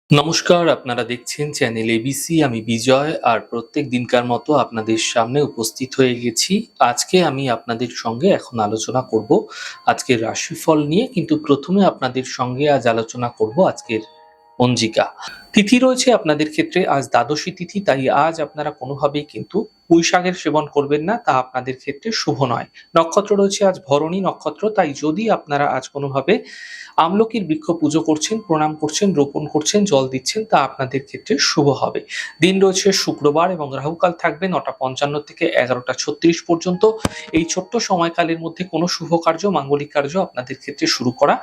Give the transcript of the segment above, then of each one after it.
নমস্কার, আপনারা দেখছেন চ্যানেল এবিসি। আমি বিজয় আর প্রত্যেক দিনকার মতো আপনাদের সামনে উপস্থিত হয়ে গেছি। আজকে আমি আপনাদের সঙ্গে এখন আলোচনা করব আজকের রাশিফল নিয়ে, কিন্তু প্রথমে আপনাদের সঙ্গে আজ আলোচনা করব আজকের পঞ্জিকা। তিথি রয়েছে আপনাদের ক্ষেত্রে আজ দ্বাদশী তিথি, তাই আজ আপনারা কোনোভাবেই কিন্তু পুঁই শাকের সেবন করবেন না, তা আপনাদের ক্ষেত্রে শুভ নয়। নক্ষত্র রয়েছে আজ ভরণী নক্ষত্র, তাই যদি আপনারা আজ কোনোভাবে আমলকির বৃক্ষ পুজো করছেন, প্রণাম করছেন, রোপণ করছেন, জল দিচ্ছেন, তা আপনাদের ক্ষেত্রে শুভ হবে। দিন রয়েছে শুক্রবার এবং রাহুকাল থাকবে 9:55 থেকে 11:36 পর্যন্ত। এই ছোট্ট সময়কালের মধ্যে কোনো শুভ কার্য, মাঙ্গলিক কার্য আপনাদের ক্ষেত্রে শুরু করা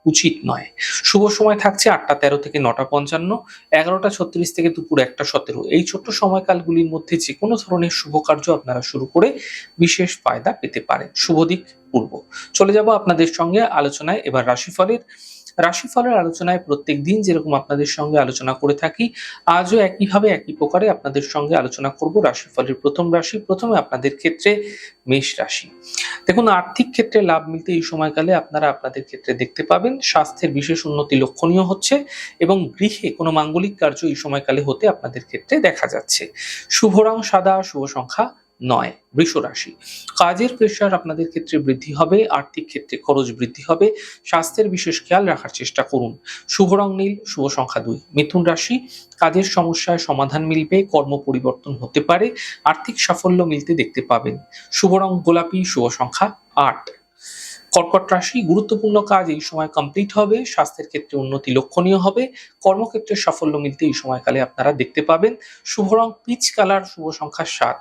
উচিত নয়। শুভ সময় থাকছে 8:13 থেকে 9:55, 11:36 থেকে দুপুর 1:17। এই ছোট্ট সময়কালগুলির মধ্যে যে কোনো ধরনের শুভ কার্য আপনারা শুরু করে বিশেষ ফায়দা পেতে পারেন। শুভ দিক পূর্ব। চলে যাব আপনাদের সঙ্গে আলোচনায় এবার রাশিফলের আলোচনায় প্রত্যেক দিন যেরকম আপনাদের সঙ্গে আলোচনা করে থাকি, আজও একইভাবে একই প্রকারে আপনাদের সঙ্গে আলোচনা করব রাশিফলের প্রথম রাশি। প্রথমে আপনাদের ক্ষেত্রে মেষ রাশি। দেখুন, আর্থিক ক্ষেত্রে লাভ মিলতে এই সময়কালে আপনারা আপনাদের ক্ষেত্রে দেখতে পাবেন স্বাস্থ্যের বিশেষ উন্নতি লক্ষণীয় হচ্ছে এবং গৃহে কোনো মাঙ্গলিক কার্য এই সময়কালে হতে আপনাদের ক্ষেত্রে দেখা যাচ্ছে। শুভ রং সাদা, শুভ সংখ্যা 9। বৃষ রাশি। কাজের প্রেশার আপনাদের ক্ষেত্রে বৃদ্ধি হবে, আর্থিক ক্ষেত্রে খরচ বৃদ্ধি হবে, স্বাস্থ্যের বিশেষ খেয়াল রাখার চেষ্টা করুন। শুভ রং নীল, শুভ সংখ্যা 2। মিথুন রাশি। কাজের সমস্যায় সমাধান মিলবে, কর্ম পরিবর্তন হতে পারে, আর্থিক সাফল্য মিলতে দেখতে পাবেন। শুভ রং গোলাপি, শুভ সংখ্যা 8। কর্কট রাশি। গুরুত্বপূর্ণ কাজ এই সময় কমপ্লিট হবে, স্বাস্থ্যের ক্ষেত্রে উন্নতি লক্ষণীয় হবে, কর্মক্ষেত্রে সাফল্য মিলতে এই সময়কালে আপনারা দেখতে পাবেন। শুভ রং পিচ কালার, শুভ সংখ্যা 7।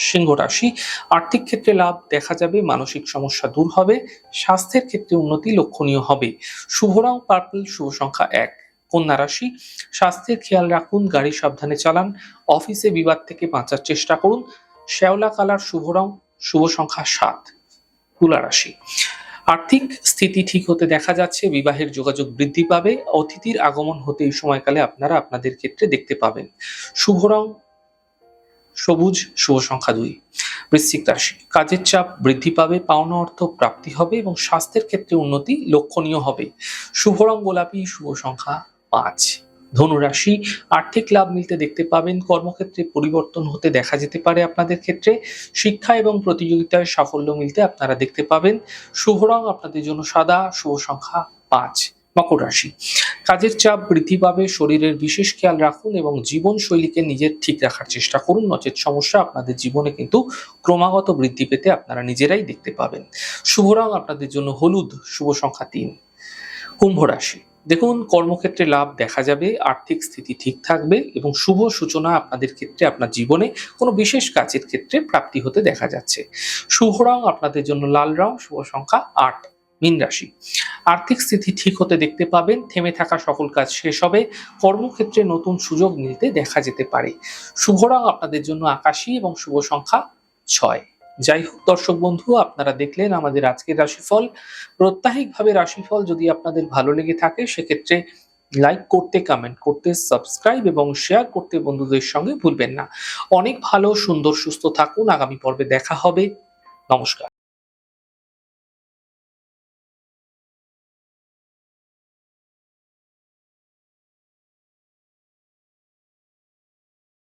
সিংহ রাশি। আর্থিক ক্ষেত্রে লাভ দেখা যাবে, মানসিক সমস্যা দূর হবে, স্বাস্থ্যের ক্ষেত্রে উন্নতি লক্ষণীয় হবে। শুভ রং পার্পল, শুভ সংখ্যা 1। কন্যা রাশি। স্বাস্থ্যের খেয়াল রাখুন, গাড়ি সাবধানে চালান, অফিসে বিবাদ থেকে বাঁচার চেষ্টা করুন। শ্যাওলা কালার শুভ রং, শুভ সংখ্যা 7। তুলা রাশি। আর্থিক স্থিতি ঠিক হতে দেখা যাচ্ছে, বিবাহের যোগাযোগ বৃদ্ধি পাবে, অতিথির আগমন হতে এই সময়কালে আপনারা আপনাদের ক্ষেত্রে দেখতে পাবেন। শুভ রং সবুজ, শুভ সংখ্যা 2। বৃশ্চিক রাশি। কাজের চাপ বৃদ্ধি পাবে, পাওনা অর্থ প্রাপ্তি হবে এবং স্বাস্থ্যের ক্ষেত্রে উন্নতি লক্ষণীয় হবে। শুভ রং গোলাপি, শুভ সংখ্যা 5। ধনু রাশি। আর্থিক লাভ মিলতে দেখতে পাবেন, কর্মক্ষেত্রে পরিবর্তন হতে দেখা যেতে পারে আপনাদের ক্ষেত্রে, শিক্ষা এবং প্রতিযোগিতায় সাফল্য মিলতে আপনারা দেখতে পাবেন। শুভ রং আপনাদের জন্য সাদা, শুভ সংখ্যা 5। মকর রাশি। কাজের চাপ বৃদ্ধি পাবে, শরীরের বিশেষ খেয়াল রাখুন এবং জীবনশৈলীকে নিজের ঠিক রাখার চেষ্টা করুন, নচেত সমস্যা আপনাদের জীবনে কিন্তু ক্রমাগত বৃদ্ধি পেতে আপনারা নিজেরাই দেখতে পাবেন। শুভ রং আপনাদের জন্য হলুদ, শুভ সংখ্যা 3। কুম্ভ রাশি। দেখুন, কর্মক্ষেত্রে লাভ দেখা যাবে, আর্থিক স্থিতি ঠিক থাকবে এবং শুভ সূচনা আপনাদের ক্ষেত্রে আপনার জীবনে কোনো বিশেষ কাজের ক্ষেত্রে প্রাপ্তি হতে দেখা যাচ্ছে। শুভ রং আপনাদের জন্য লাল রং, শুভ সংখ্যা 8। মীন রাশি। আর্থিক স্থিতি ঠিক হতে দেখতে পাবেন, থেমে থাকা সকল কাজ শেষ হবে, কর্মক্ষেত্রে নতুন সুযোগ মিলতে দেখা যেতে পারে। শুভ রং আপনাদের জন্য আকাশী এবং শুভ সংখ্যা 6। যাই হোক দর্শক বন্ধু, আপনারা দেখলেন আমাদের আজকের রাশিফল। প্রত্যাহিকভাবে রাশিফল যদি আপনাদের ভালো লেগে থাকে, সেক্ষেত্রে লাইক করতে, কমেন্ট করতে, সাবস্ক্রাইব এবং শেয়ার করতে বন্ধুদের সঙ্গে ভুলবেন না। অনেক ভালো, সুন্দর, সুস্থ থাকুন। আগামী পর্বে দেখা হবে। নমস্কার।